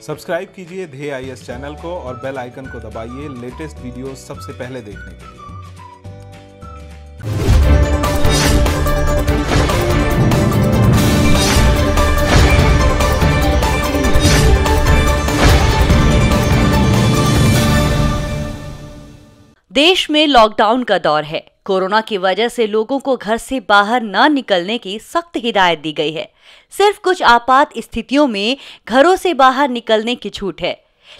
Subscribe कीजिए ध्येय IAS channel को और बेल आइकन को दबाइए लेटेस्ट वीडियो सबसे पहले देखने के लिए। देश में लॉकडाउन का दौर है। कोरोना की वजह से लोगों को घर से बाहर न निकलने की सख्त हिदायत दी गई है। सिर्फ कुछ आपात स्थितियों में घरों से बाहर निकलने की छूट है।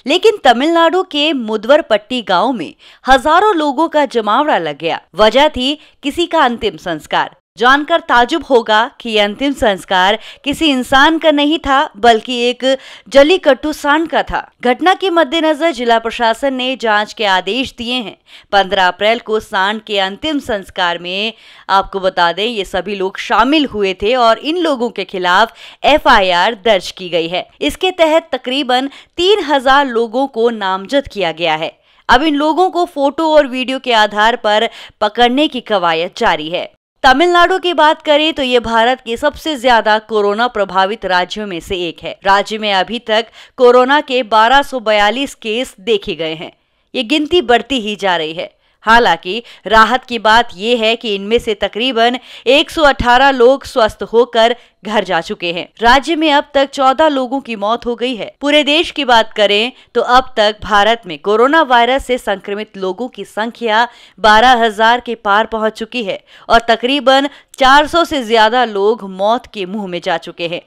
लेकिन तमिलनाडु के मुदवरपट्टी गांव में हजारों लोगों का जमावड़ा लग गया। वजह थी किसी का अंतिम संस्कार। जानकर ताजुब होगा कि यह अंतिम संस्कार किसी इंसान का नहीं था, बल्कि एक जल्लीकट्टू सांड का था। घटना के मद्देनजर जिला प्रशासन ने जांच के आदेश दिए हैं। 15 अप्रैल को सांड के अंतिम संस्कार में आपको बता दें ये सभी लोग शामिल हुए थे और इन लोगों के खिलाफ FIR दर्ज की गई है। इसके तहत तकरीबन 3000 लोगों को नामजद किया गया है। अब इन लोगों को फोटो और वीडियो के आधार पर पकड़ने की कवायद जारी है। तमिलनाडु की बात करें तो ये भारत के सबसे ज्यादा कोरोना प्रभावित राज्यों में से एक है। राज्य में अभी तक कोरोना के 1242 केस देखे गए हैं। ये गिनती बढ़ती ही जा रही है। हालांकि राहत की बात यह है कि इनमें से तकरीबन 118 लोग स्वस्थ होकर घर जा चुके हैं। राज्य में अब तक 14 लोगों की मौत हो गई है। पूरे देश की बात करें तो अब तक भारत में कोरोना वायरस से संक्रमित लोगों की संख्या 12,000 के पार पहुंच चुकी है और तकरीबन 400 से ज्यादा लोग मौत के मुंह में जा चुके हैं।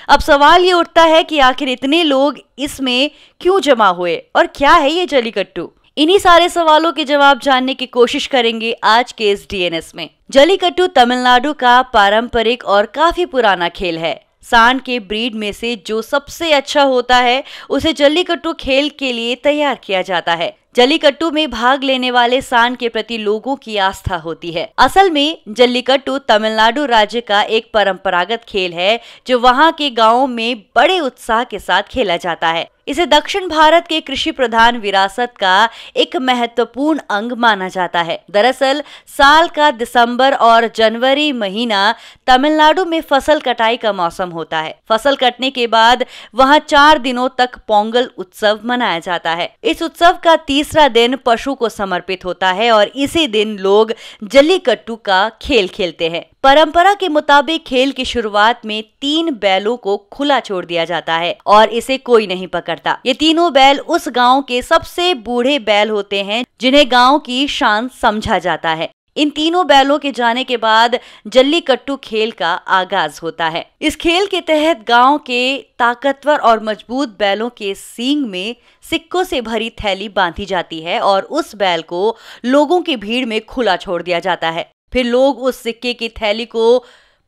अब सवाल ये उठता है कि आखिर इतने लोग इसमें क्यों जमा हुए और क्या है ये जल्लीकट्टू। इन्हीं सारे सवालों के जवाब जानने की कोशिश करेंगे आज के इस DNS में। जल्लीकट्टू तमिलनाडु का पारंपरिक और काफी पुराना खेल है। सांड के ब्रीड में से जो सबसे अच्छा होता है उसे जल्लीकट्टू खेल के लिए तैयार किया जाता है। जल्लीकट्टू में भाग लेने वाले सांड के प्रति लोगों की आस्था होती है। असल में जल्लीकट्टू तमिलनाडु राज्य का एक परंपरागत खेल है जो वहां के गांवों में बड़े उत्साह के साथ खेला जाता है। इसे दक्षिण भारत के कृषि प्रधान विरासत का एक महत्वपूर्ण अंग माना जाता है। दरअसल साल का दिसंबर और जनवरी महीना तमिलनाडु में फसल कटाई का मौसम होता है। फसल कटने के बाद वहां 4 दिनों तक पोंगल उत्सव मनाया जाता है। इस उत्सव का तीसरा दिन पशु को समर्पित होता है और इसी दिन लोग जल्लीकट्टू का खेल खेलते हैं। परंपरा के मुताबिक खेल की शुरुआत में 3 बैलों को खुला छोड़ दिया जाता है और इसे कोई नहीं पकड़ता। ये तीनों बैल उस गांव के सबसे बूढ़े बैल होते हैं जिन्हें गांव की शान समझा जाता है। इन तीनों बैलों के जाने के बाद जल्लीकट्टू खेल का आगाज होता है। इस खेल के तहत गांव के ताकतवर और मजबूत बैलों के सींग में सिक्कों से भरी थैली बांधी जाती है और उस बैल को लोगों की भीड़ में खुला छोड़ दिया जाता है। फिर लोग उस सिक्के की थैली को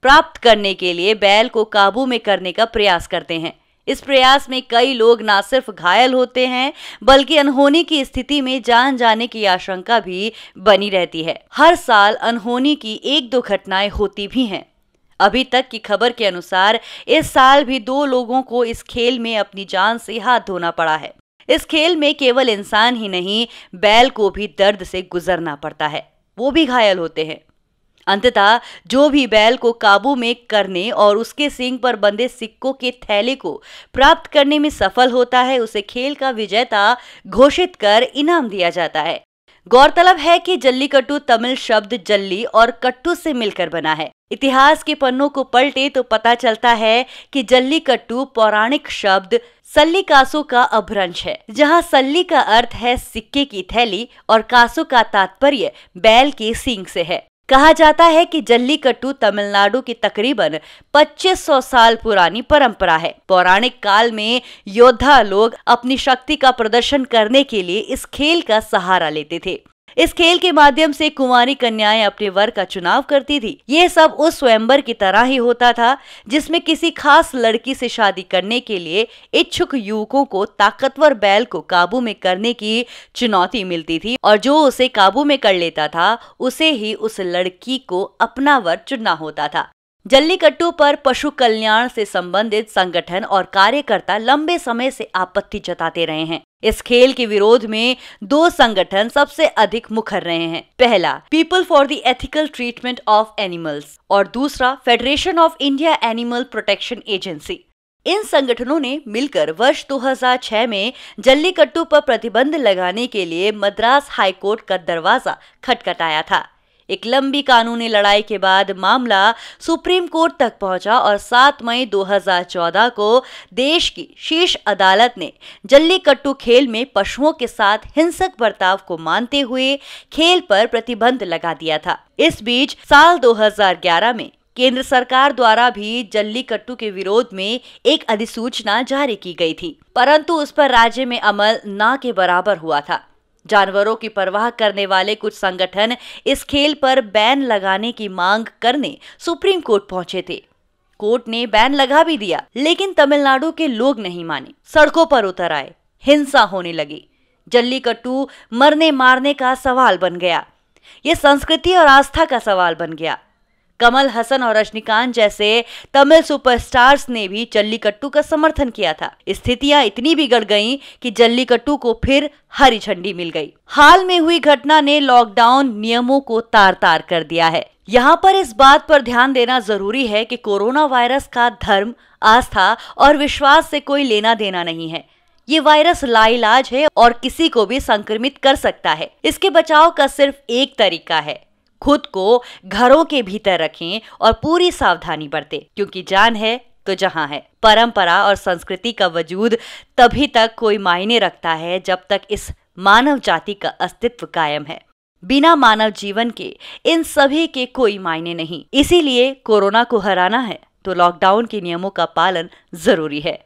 प्राप्त करने के लिए बैल को काबू में करने का प्रयास करते हैं। इस प्रयास में कई लोग न सिर्फ घायल होते हैं बल्कि अनहोनी की स्थिति में जान जाने की आशंका भी बनी रहती है। हर साल अनहोनी की 1-2 घटनाएं होती भी हैं। अभी तक की खबर के अनुसार इस साल भी 2 लोगों को इस खेल में अपनी जान से हाथ धोना पड़ा है। इस खेल में केवल इंसान ही नहीं, बैल को भी दर्द से गुजरना पड़ता है। वो भी घायल होते हैं। अंततः जो भी बैल को काबू में करने और उसके सींग पर बंधे सिक्कों के थैले को प्राप्त करने में सफल होता है उसे खेल का विजेता घोषित कर इनाम दिया जाता है। गौरतलब है कि जल्लीकट्टू तमिल शब्द जल्ली और कट्टू से मिलकर बना है। इतिहास के पन्नों को पलटे तो पता चलता है कि जल्लीकट्टू पौराणिक शब्द सल्लीकासु का अपभ्रंश है, जहां सल्ली का अर्थ है सिक्के की थैली और कासु का तात्पर्य बैल के सींग से है। कहा जाता है कि जल्लीकट्टू तमिलनाडु की तकरीबन 2500 साल पुरानी परंपरा है। पौराणिक काल में योद्धा लोग अपनी शक्ति का प्रदर्शन करने के लिए इस खेल का सहारा लेते थे। इस खेल के माध्यम से कुंवारी कन्याएं अपने वर का चुनाव करती थी। ये सब उस स्वयंवर की तरह ही होता था जिसमें किसी खास लड़की से शादी करने के लिए इच्छुक युवकों को ताकतवर बैल को काबू में करने की चुनौती मिलती थी और जो उसे काबू में कर लेता था उसे ही उस लड़की को अपना वर चुनना होता था। जल्लीकट्टू पर पशु कल्याण से संबंधित संगठन और कार्यकर्ता लंबे समय से आपत्ति जताते रहे हैं। इस खेल के विरोध में 2 संगठन सबसे अधिक मुखर रहे हैं। पहला people for the ethical treatment of animals और दूसरा federation of India animal protection agency. इन संगठनों ने मिलकर वर्ष 2006 में जल्लीकट्टू पर प्रतिबंध लगाने के लिए मद्रास हाईकोर्ट का दरवाजा खटखटाया था। एक लंबी कानूनी लड़ाई के बाद मामला सुप्रीम कोर्ट तक पहुंचा और 7 मई 2014 को देश की शीर्ष अदालत ने जल्लीकट्टू खेल में पशुओं के साथ हिंसक बर्ताव को मानते हुए खेल पर प्रतिबंध लगा दिया था। इस बीच साल 2011 में केंद्र सरकार द्वारा भी जल्लीकट्टू के विरोध में एक अधिसूचना जारी की गई थी, परंतु उस पर राज्य में अमल ना के बराबर हुआ था। जानवरों की परवाह करने वाले कुछ संगठन इस खेल पर बैन लगाने की मांग करने सुप्रीम कोर्ट पहुंचे थे। कोर्ट ने बैन लगा भी दिया, लेकिन तमिलनाडु के लोग नहीं माने, सड़कों पर उतर आए, हिंसा होने लगी। जल्लीकट्टू मरने मारने का सवाल बन गया। ये संस्कृति और आस्था का सवाल बन गया। कमल हसन और रजनीकांत जैसे तमिल सुपरस्टार्स ने भी जल्लीकट्टू का समर्थन किया था। स्थितियां इतनी बिगड़ गईं कि जल्लीकट्टू को फिर हरी झंडी मिल गई। हाल में हुई घटना ने लॉकडाउन नियमों को तार-तार कर दिया है। यहाँ पर इस बात पर ध्यान देना जरूरी है कि कोरोना वायरस का धर्म, आस्था और विश्वास से कोई लेना देना नहीं है। ये वायरस लाइलाज है और किसी को भी संक्रमित कर सकता है। इसके बचाव का सिर्फ एक तरीका है, खुद को घरों के भीतर रखें और पूरी सावधानी बरतें, क्योंकि जान है तो जहां है। परंपरा और संस्कृति का वजूद तभी तक कोई मायने रखता है जब तक इस मानव जाति का अस्तित्व कायम है। बिना मानव जीवन के इन सभी के कोई मायने नहीं। इसीलिए कोरोना को हराना है तो लॉकडाउन के नियमों का पालन जरूरी है।